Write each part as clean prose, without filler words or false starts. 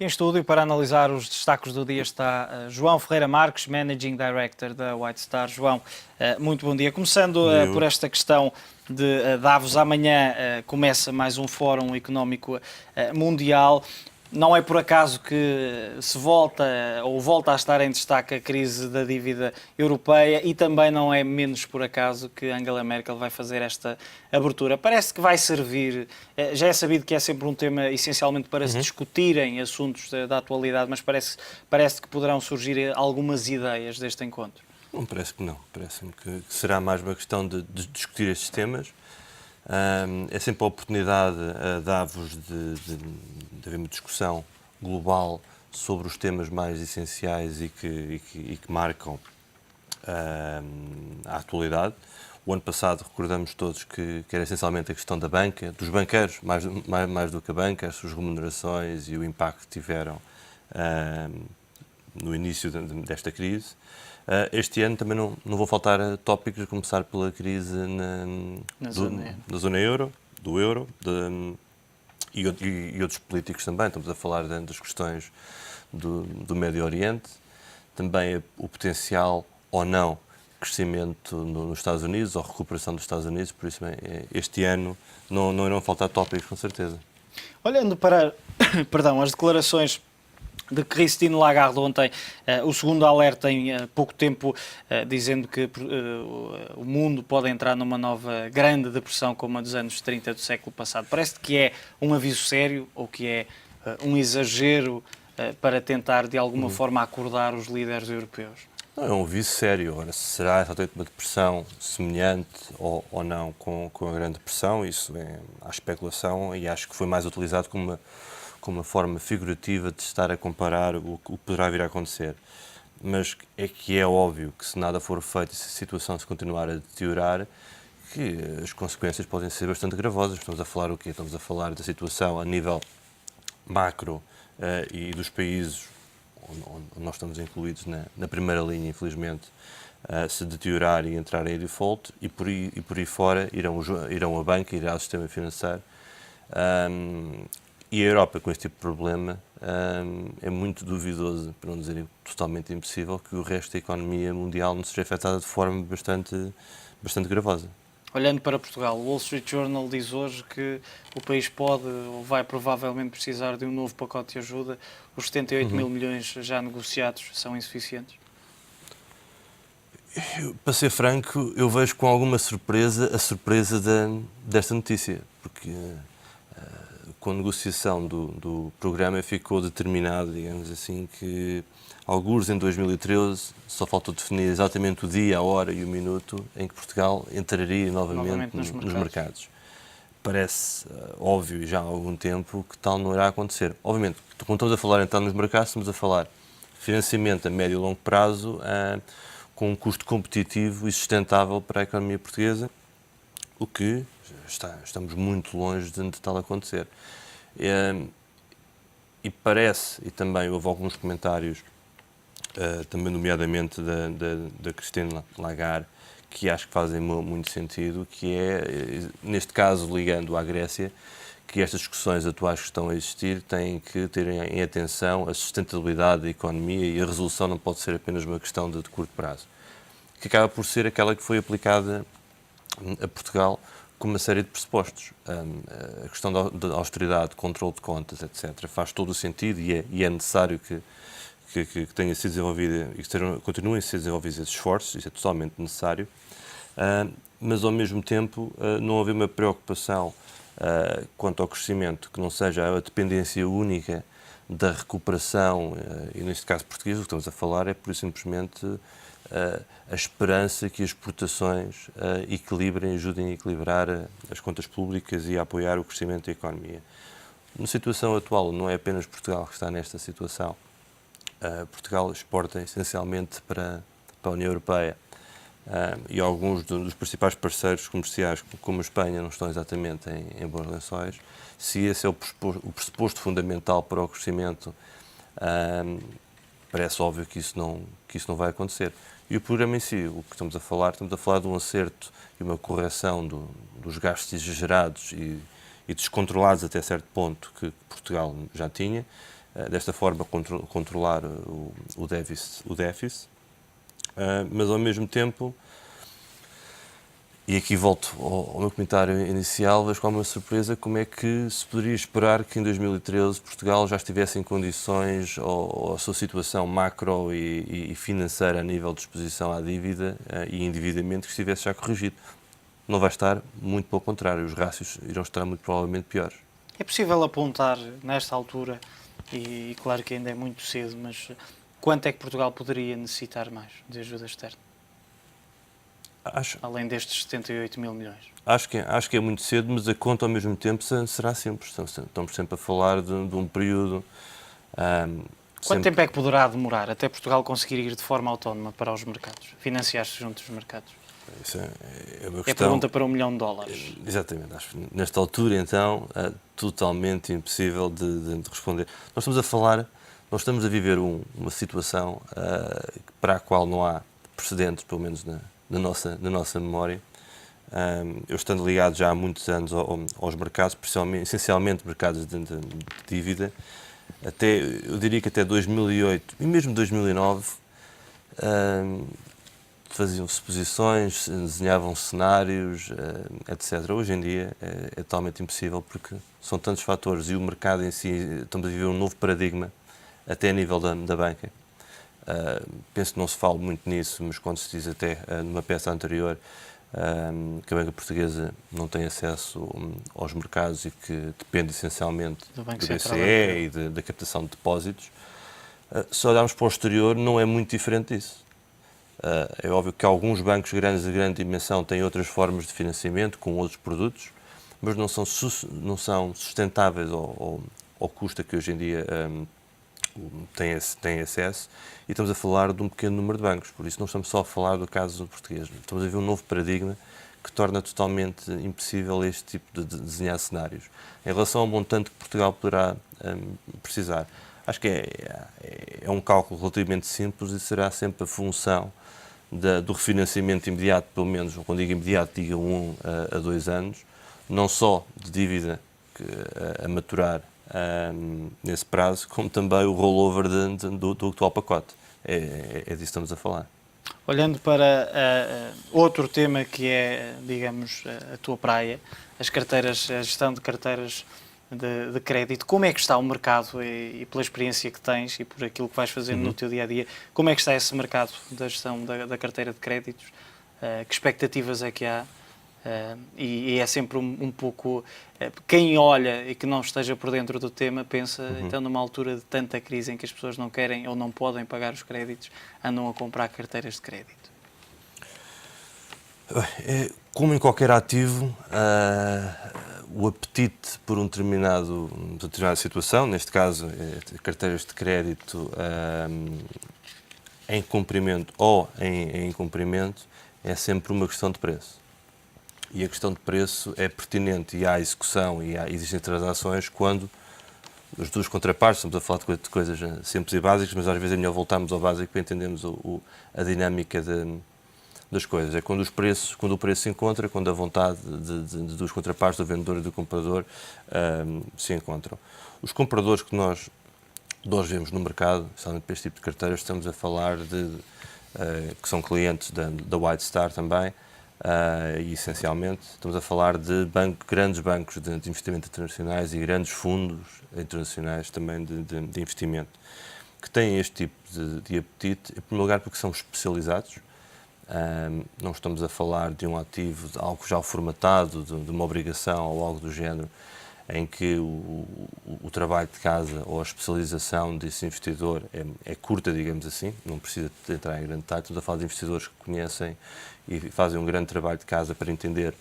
Em estúdio, para analisar os destaques do dia, está João Ferreira Marques, Managing Director da White Star. João, muito bom dia. Começando por esta questão de Davos, amanhã começa mais um Fórum Económico Mundial. Não é por acaso que se volta a estar em destaque a crise da dívida europeia e também não é menos por acaso que Angela Merkel vai fazer esta abertura. Parece que vai servir, já é sabido que é sempre um tema essencialmente para se discutirem assuntos da atualidade, mas parece que poderão surgir algumas ideias deste encontro. Não, parece que não. Parece-me que será mais uma questão de discutir estes temas. É sempre a oportunidade a Davos de haver uma discussão global sobre os temas mais essenciais e que marcam a atualidade. O ano passado, recordamos todos que era essencialmente a questão da banca, dos banqueiros, mais do que a banca, as suas remunerações e o impacto que tiveram no início desta crise. Este ano também não vão faltar tópicos, a começar pela crise da zona euro, do euro, e outros políticos também. Estamos a falar das questões do Médio Oriente, também o potencial ou não crescimento nos Estados Unidos, ou recuperação dos Estados Unidos, por isso este ano não irão faltar tópicos, com certeza. Olhando para as declarações de Christine Lagarde ontem, o segundo alerta em pouco tempo, dizendo que o mundo pode entrar numa nova grande depressão como a dos anos 30 do século passado. Parece que é um aviso sério ou que é um exagero para tentar de alguma forma acordar os líderes europeus? Não, é um aviso sério. Agora, se será exatamente uma depressão semelhante ou não com a Grande Depressão, isso há especulação e acho que foi mais utilizado como uma forma figurativa de estar a comparar o que poderá vir a acontecer. Mas é que é óbvio que se nada for feito e se a situação se continuar a deteriorar, que as consequências podem ser bastante gravosas. Estamos a falar o quê? Estamos a falar da situação a nível macro e dos países onde nós estamos incluídos na primeira linha, infelizmente, se deteriorar e entrar em default, e por aí fora irão a banca, irá ao sistema financeiro. E a Europa, com este tipo de problema, é muito duvidoso, para não dizer totalmente impossível, que o resto da economia mundial não seja afetada de forma bastante gravosa. Olhando para Portugal, o Wall Street Journal diz hoje que o país pode ou vai provavelmente precisar de um novo pacote de ajuda. Os 78 mil milhões já negociados são insuficientes? Para ser franco, eu vejo com alguma surpresa a surpresa desta notícia, porque com a negociação do programa ficou determinado, digamos assim, que alguns em 2013 só faltou definir exatamente o dia, a hora e o minuto em que Portugal entraria novamente nos mercados. Parece óbvio já há algum tempo que tal não irá acontecer. Obviamente, quando estamos a falar em entrar nos mercados, estamos a falar financiamento a médio e longo prazo com um custo competitivo e sustentável para a economia portuguesa, o que estamos muito longe de tal acontecer. E parece, e também houve alguns comentários, também nomeadamente da Christine Lagarde, que acho que fazem muito sentido, que é, neste caso, ligando à Grécia, que estas discussões atuais que estão a existir têm que ter em atenção a sustentabilidade da economia e a resolução não pode ser apenas uma questão de curto prazo, que acaba por ser aquela que foi aplicada a Portugal com uma série de pressupostos. A questão da austeridade, controle de contas, etc., faz todo o sentido e é necessário que tenha sido desenvolvida e que continuem a ser desenvolvidos esses esforços, isso é totalmente necessário, mas ao mesmo tempo não haver uma preocupação quanto ao crescimento que não seja a dependência única da recuperação, e neste caso português, o que estamos a falar é por simplesmente a esperança que as exportações equilibrem, ajudem a equilibrar as contas públicas e a apoiar o crescimento da economia. Na situação atual, não é apenas Portugal que está nesta situação. Portugal exporta essencialmente para a União Europeia e alguns dos principais parceiros comerciais, como a Espanha, não estão exatamente em bons lençóis. Se esse é o pressuposto fundamental para o crescimento, parece óbvio que isso não vai acontecer. E o programa em si, o que estamos a falar de um acerto e uma correção dos gastos exagerados e descontrolados até certo ponto que Portugal já tinha, desta forma, controlar o déficit. Mas, ao mesmo tempo, e aqui volto ao meu comentário inicial, vejo com alguma surpresa como é que se poderia esperar que em 2013 Portugal já estivesse em condições, ou a sua situação macro e financeira a nível de exposição à dívida e endividamento, que estivesse já corrigido. Não vai estar, muito pelo contrário, os rácios irão estar muito provavelmente piores. É possível apontar, nesta altura, e claro que ainda é muito cedo, mas quanto é que Portugal poderia necessitar mais de ajuda externa? Além destes 78 mil milhões. Acho que é muito cedo, mas a conta ao mesmo tempo será simples. Estamos sempre a falar de um período... Quanto tempo é que poderá demorar até Portugal conseguir ir de forma autónoma para os mercados? Financiar-se junto dos mercados? Isso é uma questão... É pergunta para $1 milhão. Exatamente. Acho que nesta altura, então, é totalmente impossível de responder. Nós estamos a viver uma situação para a qual não há precedentes, pelo menos na nossa memória. Eu estando ligado já há muitos anos aos mercados, essencialmente mercados de dívida, eu diria que até 2008 e mesmo 2009 faziam-se posições, desenhavam cenários, etc. Hoje em dia é totalmente impossível porque são tantos fatores e o mercado em si, estamos a viver um novo paradigma até a nível da banca. Penso que não se fala muito nisso, mas quando se diz até numa peça anterior que a banca portuguesa não tem acesso aos mercados e que depende essencialmente do BCE e da captação de depósitos, se olharmos para o exterior não é muito diferente disso. É óbvio que alguns bancos grandes de grande dimensão têm outras formas de financiamento com outros produtos, mas não são sustentáveis ao custo que hoje em dia têm acesso, e estamos a falar de um pequeno número de bancos, por isso não estamos só a falar do caso português, estamos a ver um novo paradigma que torna totalmente impossível este tipo de desenhar cenários. Em relação ao montante que Portugal poderá precisar, acho que é um cálculo relativamente simples e será sempre a função do refinanciamento imediato, pelo menos, quando digo imediato, digo 1 a 2 anos, não só de dívida a maturar nesse prazo, como também o rollover do atual pacote. É disso que estamos a falar. Olhando para outro tema que é, digamos, a tua praia, a gestão de carteiras de crédito, como é que está o mercado e pela experiência que tens e por aquilo que vais fazendo no teu dia-a-dia, como é que está esse mercado da gestão da carteira de créditos? Que expectativas é que há? E é sempre um pouco... quem olha e que não esteja por dentro do tema pensa, então numa altura de tanta crise em que as pessoas não querem ou não podem pagar os créditos, andam a comprar carteiras de crédito. Como em qualquer ativo, o apetite por uma determinada situação, neste caso carteiras de crédito em cumprimento ou em incumprimento, é sempre uma questão de preço. E a questão de preço é pertinente e há execução e existem transações quando as duas contrapartes, estamos a falar de coisas simples e básicas, mas às vezes é melhor voltarmos ao básico para entendermos a dinâmica das coisas. É quando o preço se encontra, quando a vontade de duas contrapartes, do vendedor e do comprador, se encontram. Os compradores que nós vemos no mercado, especialmente para este tipo de carteiras, estamos a falar que são clientes da White Star também, e essencialmente estamos a falar de grandes bancos de investimento internacionais e grandes fundos internacionais também de investimento, que têm este tipo de apetite, em primeiro lugar porque são especializados. Não estamos a falar de um ativo, de algo já formatado, de uma obrigação ou algo do género, em que o trabalho de casa ou a especialização desse investidor é curta, digamos assim, não precisa de entrar em grande detalhe. Estamos a falar de investidores que conhecem e fazem um grande trabalho de casa para entender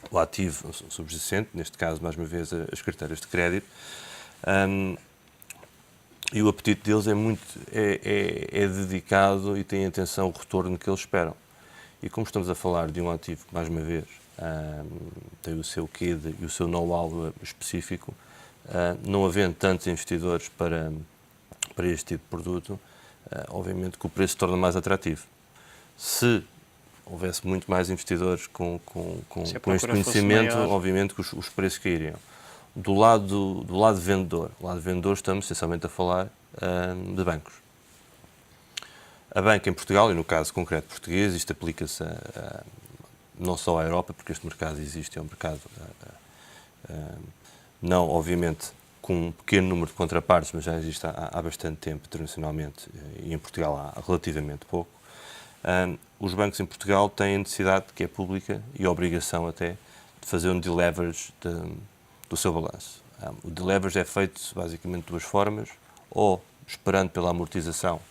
o ativo subjacente, neste caso, mais uma vez, as carteiras de crédito. E o apetite deles é dedicado e tem atenção ao retorno que eles esperam. E como estamos a falar de um ativo que, mais uma vez, tem o seu quê e o seu know-how específico, não havendo tantos investidores para este tipo de produto, obviamente que o preço se torna mais atrativo. Se houvesse muito mais investidores com este conhecimento, obviamente que os preços cairiam. do lado vendedor. Do lado vendedor estamos essencialmente a falar de bancos. A banca em Portugal, e no caso concreto português, isto aplica-se não só à Europa, porque este mercado existe, é um mercado não, obviamente, com um pequeno número de contrapartes, mas já existe há bastante tempo internacionalmente, e em Portugal há relativamente pouco. Os bancos em Portugal têm necessidade, que é pública, e a obrigação até, de fazer um deleverage do seu balanço. O deleverage é feito basicamente de duas formas, ou esperando pela amortização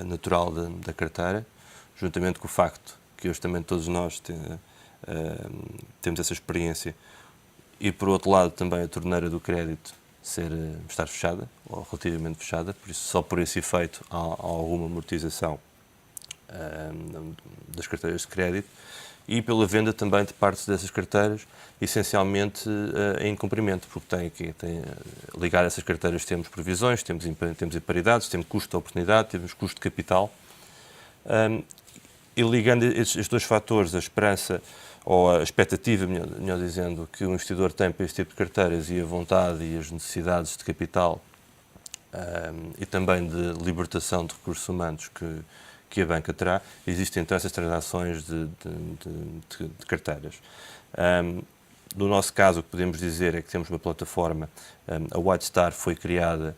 natural da carteira, juntamente com o facto que hoje também todos nós temos essa experiência, e por outro lado também a torneira do crédito estar fechada, ou relativamente fechada, por isso só por esse efeito há alguma amortização das carteiras de crédito, e pela venda também de partes dessas carteiras, essencialmente em cumprimento, porque tem ligar essas carteiras temos provisões, temos imparidades, temos custo de oportunidade, temos custo de capital, e ligando estes dois fatores, a esperança ou a expectativa, melhor dizendo, que o investidor tem para este tipo de carteiras e a vontade e as necessidades de capital e também de libertação de recursos humanos que a banca terá, existem então essas transações de carteiras. No nosso caso, o que podemos dizer é que temos uma plataforma, a Whitestar foi criada,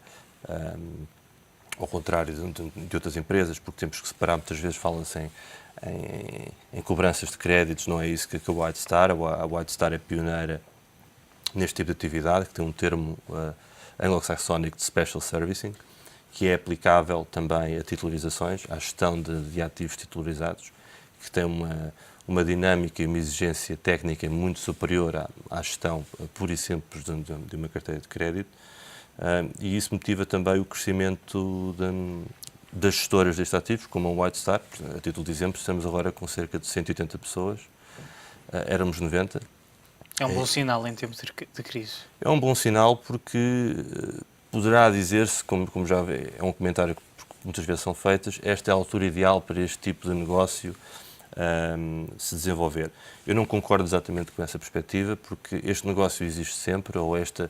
ao contrário de outras empresas, porque temos que separar, muitas vezes fala-se em cobranças de créditos, não é isso que a Whitestar. A Whitestar é pioneira neste tipo de atividade, que tem um termo anglo-saxónico de Special Servicing, que é aplicável também a titularizações, à gestão de ativos titularizados, que tem uma dinâmica e uma exigência técnica muito superior à gestão pura e simples de uma carteira de crédito, e isso motiva também o crescimento das gestoras destes ativos, como a Whitestar. A título de exemplo, estamos agora com cerca de 180 pessoas, éramos 90. É um bom sinal em tempos de crise. É um bom sinal porque poderá dizer-se, como já é um comentário que muitas vezes são feitas, esta é a altura ideal para este tipo de negócio se desenvolver. Eu não concordo exatamente com essa perspectiva, porque este negócio existe sempre, ou esta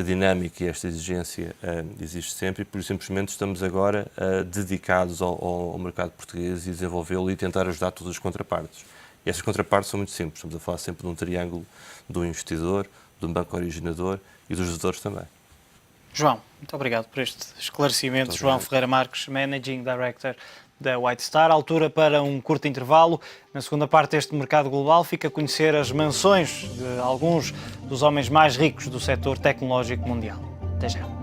dinâmica e esta exigência existe sempre, e por simplesmente estamos agora dedicados ao mercado português e desenvolvê-lo e tentar ajudar todas as contrapartes. E essas contrapartes são muito simples, estamos a falar sempre de um triângulo do investidor, do banco originador e dos gestores também. João, muito obrigado por este esclarecimento. João Ferreira Marques, Managing Director da Whitestar. Altura para um curto intervalo. Na segunda parte deste mercado global, fica a conhecer as mansões de alguns dos homens mais ricos do setor tecnológico mundial. Até já.